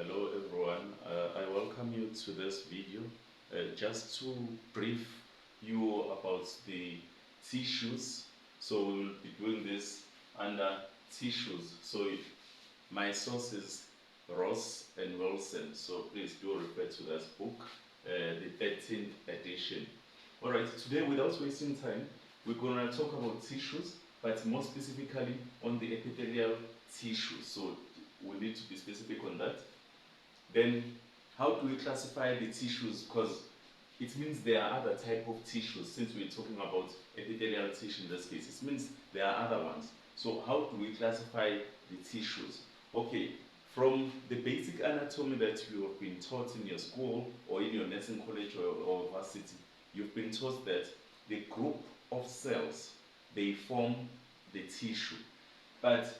Hello everyone, I welcome you to this video just to brief you about the tissues. So we will be doing this under tissues. So my source is Ross and Wilson, so please do refer to this book, the 13th edition. Alright, today without wasting time, we're going to talk about tissues, but more specifically on the epithelial tissues. So we need to be specific on that. Then how do we classify the tissues? Because it means there are other type of tissues. Since we're talking about epithelial tissue in this case, it means there are other ones. So how do we classify the tissues? Okay, from the basic anatomy that you have been taught in your school or in your nursing college or varsity, you've been taught that the group of cells, they form the tissue. But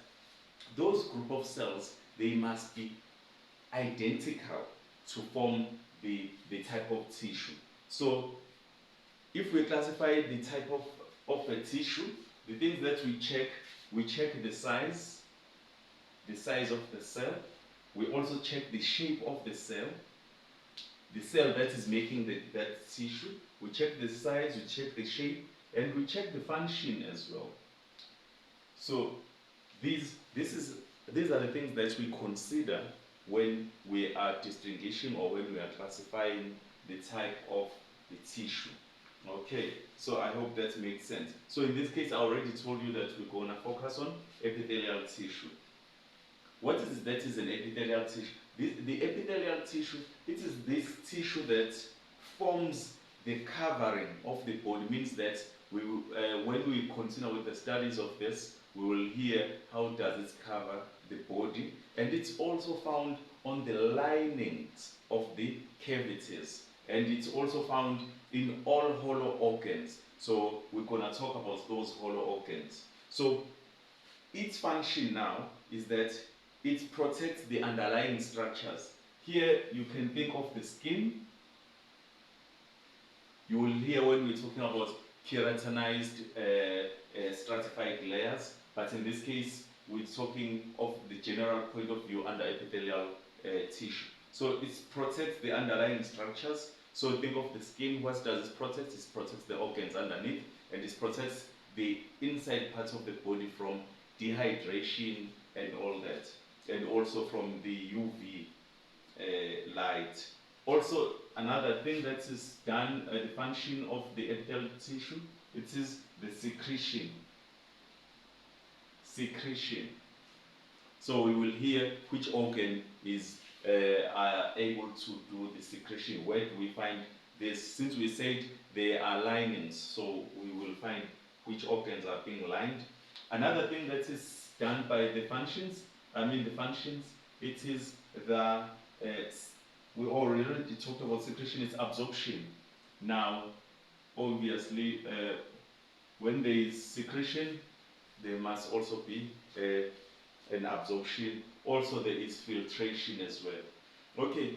those group of cells, they must be identical to form the type of tissue. So if we classify the type of a tissue, the things that we check the size of the cell. We also check the shape of the cell that is making that tissue. We check the size, we check the shape, and we check the function as well. So these are the things that we consider when we are distinguishing or when we are classifying the type of the tissue. Okay, so I hope that makes sense. So in this case, I already told you that we're going to focus on epithelial tissue. What is it that is an epithelial tissue? The epithelial tissue, it is this tissue that forms the covering of the body. Means that when we continue with the studies of this, we will hear how does it cover the body, and it's also found on the linings of the cavities, and it's also found in all hollow organs. So we're going to talk about those hollow organs. So its function now is that it protects the underlying structures. Here you can think of the skin. You will hear when we're talking about keratinized stratified layers, but in this case we're talking of the general point of view under epithelial tissue. So it protects the underlying structures. So think of the skin. What does it protect? It protects the organs underneath, and it protects the inside parts of the body from dehydration and all that, and also from the UV light. Also, another thing that is done, the function of the epithelial tissue, it is the secretion. So we will hear which organ is are able to do the secretion. Where do we find this? Since we said there are linings, so we will find which organs are being lined. Another thing that is done by the functions, it is the we already talked about secretion, it's absorption. Now, obviously, when there is secretion, there must also be an absorption. Also, there is filtration as well. Okay,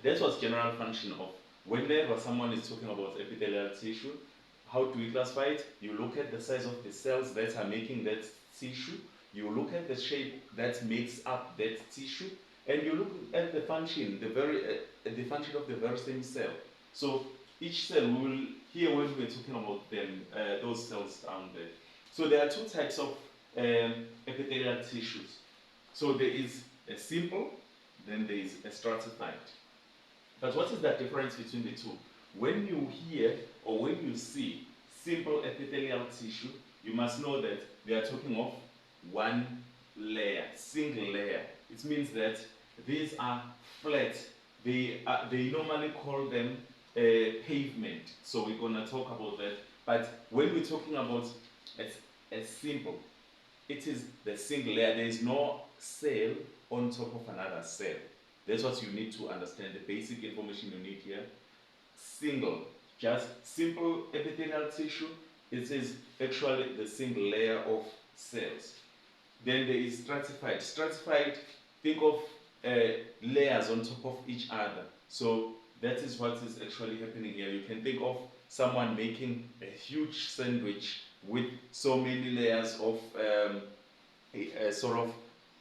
that was general function of whenever someone is talking about epithelial tissue. How do we classify it? You look at the size of the cells that are making that tissue. You look at the shape that makes up that tissue, and you look at the function, the function of the very same cell. So each cell, we will hear when we're talking about them, those cells down there. So there are two types of epithelial tissues. So there is a simple, then there is a stratified. But what is the difference between the two? When you hear or when you see simple epithelial tissue, you must know that they are talking of one layer, single layer. It means that these are flat. They normally call them pavement. So we're going to talk about that. But when we're talking about a simple, it is the single layer. There is no cell on top of another cell. That's what you need to understand, the basic information you need here. Single, just simple epithelial tissue, it is actually the single layer of cells. Then there is stratified. Stratified, think of layers on top of each other. So that is what is actually happening here. You can think of someone making a huge sandwich with so many layers of a sort of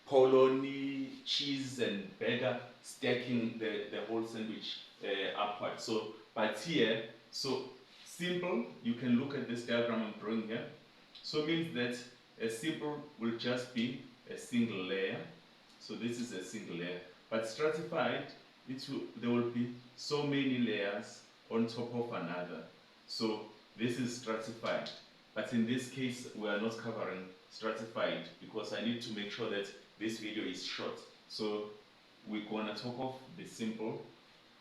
polony cheese and burger, stacking the whole sandwich upward. So, but here, so simple, you can look at this diagram I'm drawing here. So it means that a simple will just be a single layer. So this is a single layer. But stratified, there will be so many layers on top of another. So this is stratified. But in this case, we are not covering stratified because I need to make sure that this video is short. So we're gonna talk of the simple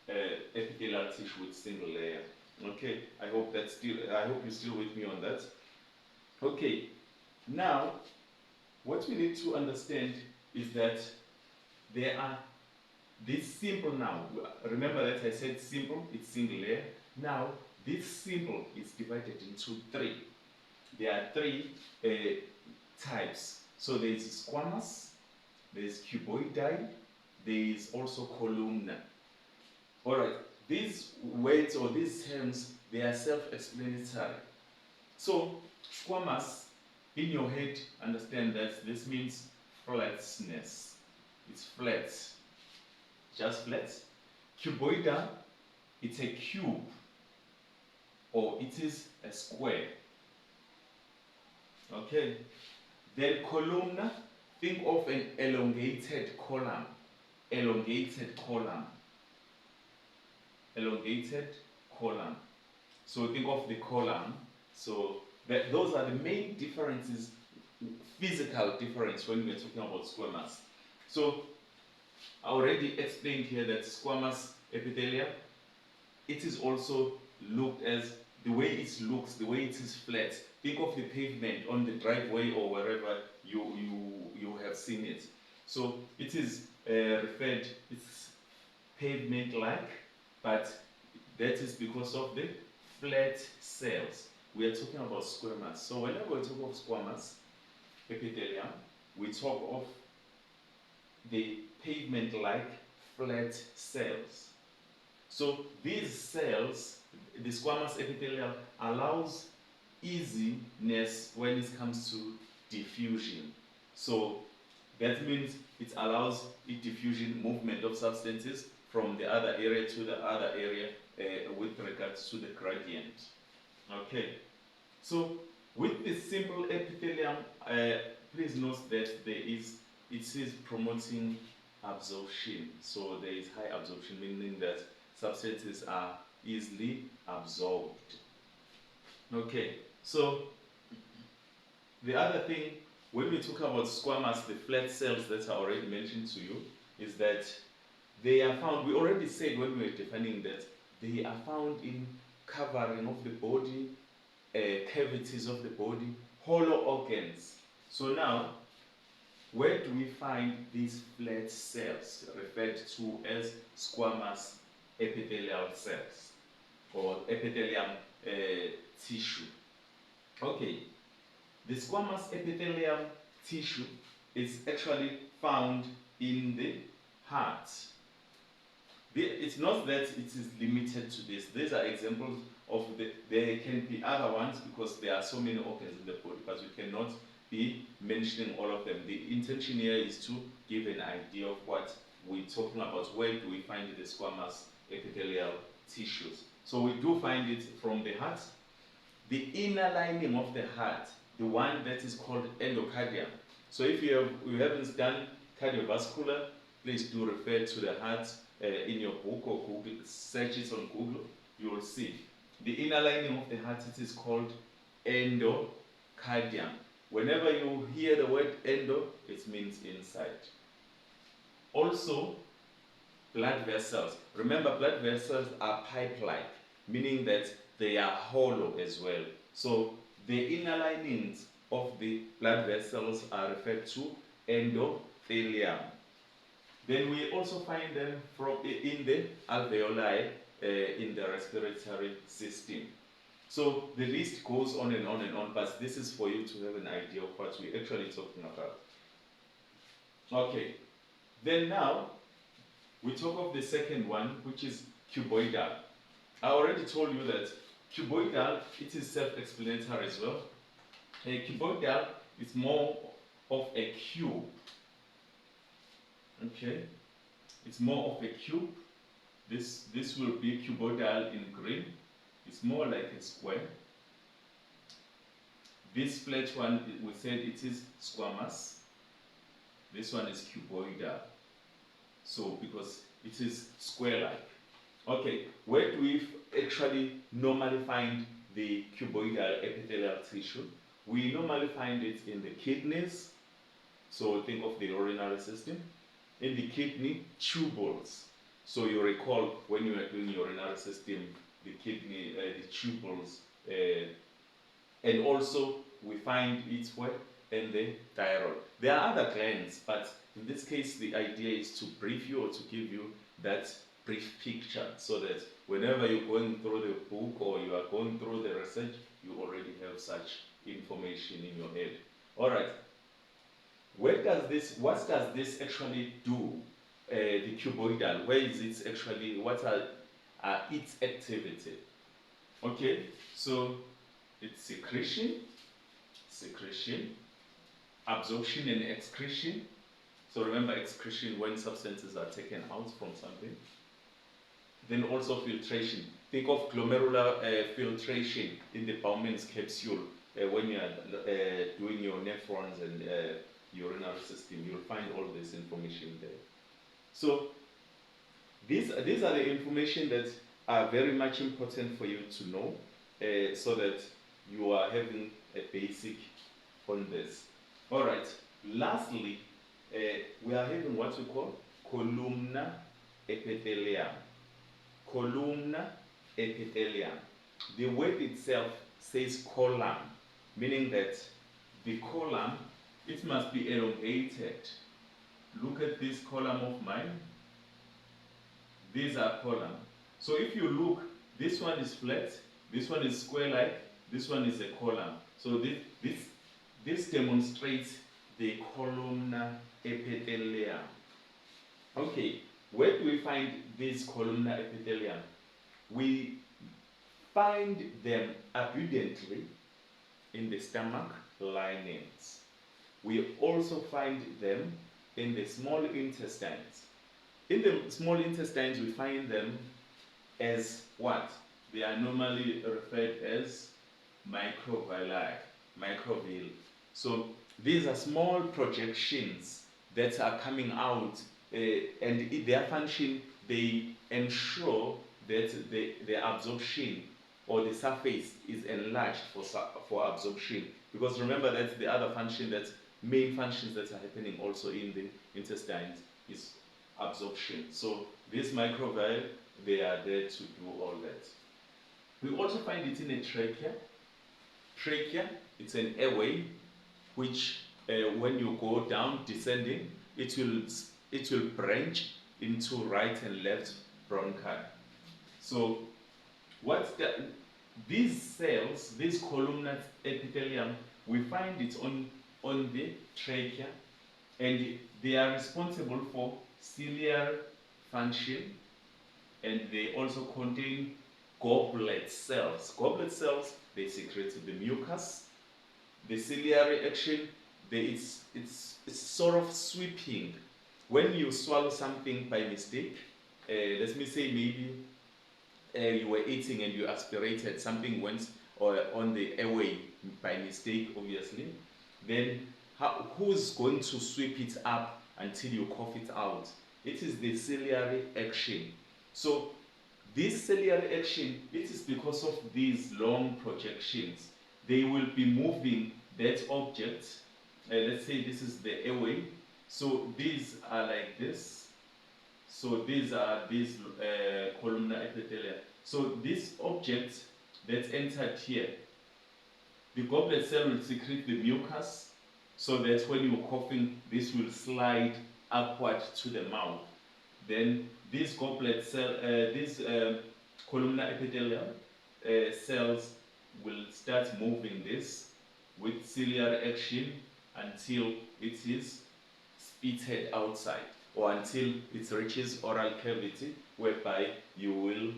epithelial tissue with single layer. Okay, I hope you're still with me on that. Okay, now what we need to understand is that there are this simple now. Remember that I said simple, it's single layer. Now this simple is divided into three. There are three types. So there is squamous, there is cuboidal, there is also columnar. Alright, these words or these terms, they are self-explanatory. So squamous, in your head, understand that this means flatness. It's flat, just flat. Cuboidal, it's a cube, or it is a square. Okay. Then columnar, think of an elongated column. Elongated column. Elongated column. So think of the column. So those are the main differences, physical difference when we're talking about squamous. So I already explained here that squamous epithelium, it is also looked as the way it looks, the way it is flat. Think of the pavement on the driveway or wherever you have seen it. So it is referred, it's pavement-like, but that is because of the flat cells. We are talking about squamous. So whenever we talk of squamous epithelium, we talk of the pavement-like flat cells. So these cells, the squamous epithelium, allows easiness when it comes to diffusion. So that means it allows diffusion, movement of substances from the other area to the other area with regards to the gradient. Okay, so with the simple epithelium, please note that it is promoting absorption. So there is high absorption, meaning that substances are easily absorbed. Okay, so the other thing, when we talk about squamous, the flat cells that I already mentioned to you, is that they are found, we already said when we were defining that, they are found in covering of the body, cavities of the body, hollow organs. So now, where do we find these flat cells referred to as squamous epithelial cells or epithelium tissue? Okay, the squamous epithelium tissue is actually found in the heart. It's not that it is limited to this. These are examples of there can be other ones because there are so many organs in the body, but we cannot be mentioning all of them. The intention here is to give an idea of what we're talking about. Where do we find the squamous epithelial tissues? So we do find it from the heart. The inner lining of the heart, the one that is called endocardium. So if you haven't done cardiovascular, please do refer to the heart in your book or Google, search it on Google, you will see. The inner lining of the heart, it is called endocardium. Whenever you hear the word endo, it means inside. Also, blood vessels. Remember, blood vessels are pipe-like, meaning that they are hollow as well. So the inner linings of the blood vessels are referred to endothelium. Then we also find them in the alveoli in the respiratory system. So the list goes on and on and on, but this is for you to have an idea of what we're actually talking about. Okay, then now we talk of the second one, which is cuboidal. I already told you that cuboidal, it is self-explanatory as well. A cuboidal is more of a cube. Okay, it's more of a cube. This will be cuboidal in green. It's more like a square. This flat one, we said it is squamous. This one is cuboidal. So because it is square-like. Okay, where do we actually normally find the cuboidal epithelial tissue? We normally find it in the kidneys. So think of the urinary system. In the kidney tubules. So you recall when you are doing urinary system, the kidney, the tubules, and also we find it where in the thyroid. There are other glands, but in this case, the idea is to brief you or to give you that brief picture so that whenever you're going through the book or you are going through the research, you already have such information in your head. All right. What does this actually do? The cuboidal, where is it actually, what are its activity? Okay, so it's secretion, absorption and excretion. So remember excretion when substances are taken out from something. Then also filtration. Think of glomerular filtration in the Bowman's capsule when you are doing your nephrons and urinary system. You'll find all this information there. So these are the information that are very much important for you to know so that you are having a basic on this. All right. Lastly, we are having what we call columnar epithelium. Columnar epithelium. The word itself says column, meaning that the column, it must be elongated. Look at this column of mine. These are column. So if you look, this one is flat, this one is square-like, this one is a column. So this demonstrates the columnar epithelium. Okay, where do we find this columnar epithelium? We find them abundantly in the stomach linings. We also find them in the small intestines. In the small intestines, we find them as what? They are normally referred as microvilli. So these are small projections that are coming out, and in their function, they ensure that the absorption or the surface is enlarged for absorption. Because remember that the other function, that main functions that are happening also in the intestines is absorption. So these microvilli, they are there to do all that. We also find it in a trachea. Trachea, it's an airway which when you go down, descending, it will branch into right and left bronchi. So these cells, this columnar epithelium, we find it on the trachea, and they are responsible for ciliary function, and they also contain goblet cells. Goblet cells, they secrete the mucus. The ciliary action, it's sort of sweeping. When you swallow something by mistake, let me say maybe you were eating and you aspirated, something went on the airway by mistake, obviously, then who's going to sweep it up until you cough it out? It is the ciliary action. So this ciliary action, it is because of these long projections. They will be moving that object. Let's say this is the airway. So these are like this. So these are these columnar epithelia. So this object that entered here, the goblet cell will secrete the mucus, so that when you're coughing, this will slide upward to the mouth. Then these goblet cell, these columnar epithelial cells will start moving this with ciliary action until it is spitted outside, or until it reaches oral cavity, whereby you will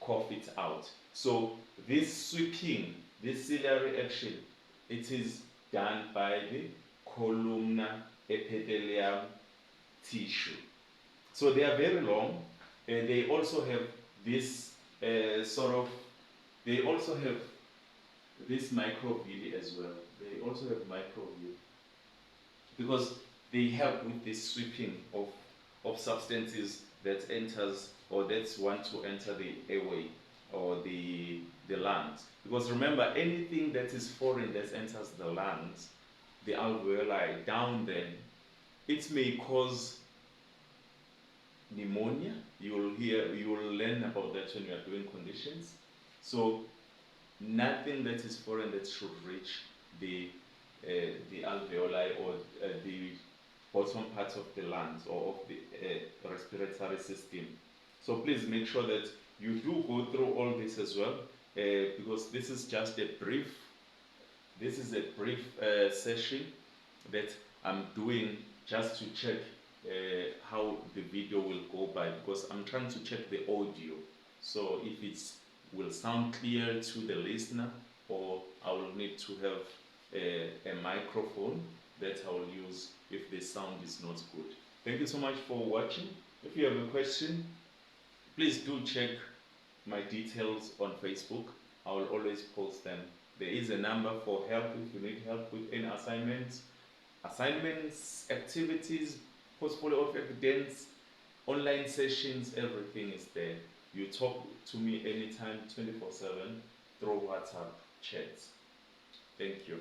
cough it out. So this sweeping, this ciliary action, it is done by the columnar epithelium tissue. So they are very long. They also have this sort of, they also have this microvilli as well. They also have microvilli because they help with the sweeping of substances that enters or that want to enter the airway or the lungs. Because remember, anything that is foreign that enters the lungs, the alveoli down there, it may cause pneumonia. You will learn about that when you are doing conditions. So nothing that is foreign that should reach the alveoli or the bottom part of the lungs or of the respiratory system. So please make sure that you do go through all this as well, because this is just a brief. This is a brief session that I'm doing just to check how the video will go by, because I'm trying to check the audio. So if it will sound clear to the listener, or I will need to have a microphone that I will use if the sound is not good. Thank you so much for watching. If you have a question, please do check my details on Facebook. I will always post them. There is a number for help if you need help with any assignments, activities, portfolio of evidence, online sessions, everything is there. You talk to me anytime, 24/7 through WhatsApp chats. Thank you.